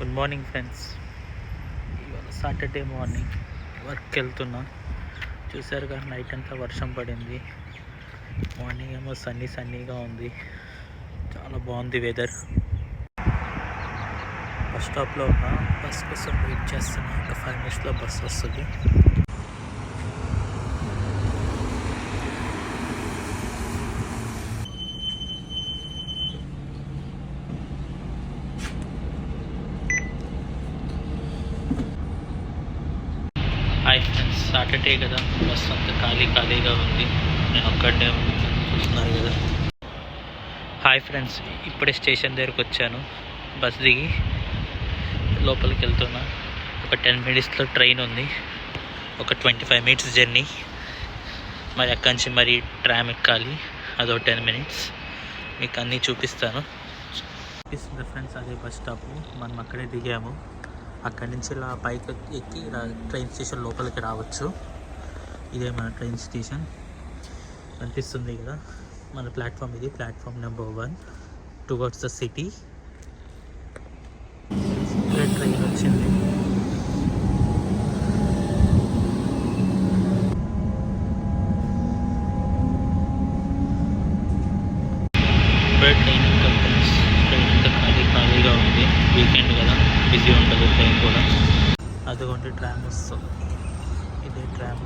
Good morning friends. ఇవాళ Saturday morning వర్క్కి వెళ్తున్నా. చూసారు కదా, నైట్ అంతా వర్షం పడింది. మార్నింగ్ ఏమో సన్నీగా ఉంది. చాలా బాగుంది వెదర్. బస్ స్టాప్లో ఉన్న బస్ కోసం వెయిట్ చేస్తున్నా. ఇంకా 5 minutesలో బస్ వస్తుంది. హాయ్ ఫ్రెండ్స్, సాటర్డే కదా, బస్ అంతా ఖాళీగా ఉంది. నేను ఒక్కడే చూస్తున్నారు కదా. హాయ్ ఫ్రెండ్స్, ఇప్పుడే స్టేషన్ దగ్గరకు వచ్చాను. బస్ దిగి లోపలికి వెళ్తున్నా. ఒక 10 minutesలో ట్రైన్ ఉంది. ఒక 25 minutes జర్నీ. మరి అక్కడి నుంచి మరి ట్రామ్ ఎక్కాలి. అదో 10 minutes. మీకు అన్నీ చూపిస్తాను. చూపిస్తుంది ఫ్రెండ్స్, అదే బస్ స్టాప్. మనం అక్కడే దిగాము. అక్కడి నుంచి ఇలా పైకి ఎక్కి ట్రైన్ స్టేషన్ లోపలికి రావచ్చు. ఇదే మన ట్రైన్ స్టేషన్. కనిపిస్తుంది కదా మన ప్లాట్ఫామ్. ఇది platform number 1 towards the city. Train వచ్చింది. ట్రైన్ ఇంకా ఫ్రెండ్స్, ట్రైన్ ఇంకా ఖాళీగా ఉంది. వీకెండ్ కదా, బిజీ ఉండదు ట్రైన్ కూడా. అదిగోండి ట్రామ్ వస్తుంది. ఇదే ట్రామ్.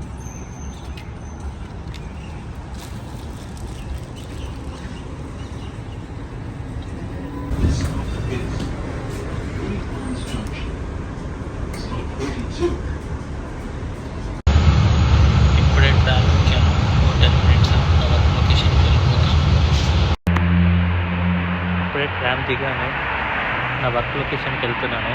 ఇప్పుడే ట్రామ్ ఎక్కాను. 10 minutes నా వర్క్ లొకేషన్కి వెళ్ళిపోతాను. ఇప్పుడే ట్రామ్ దిగాను. నా వర్క్ లొకేషన్కి వెళ్తున్నాను.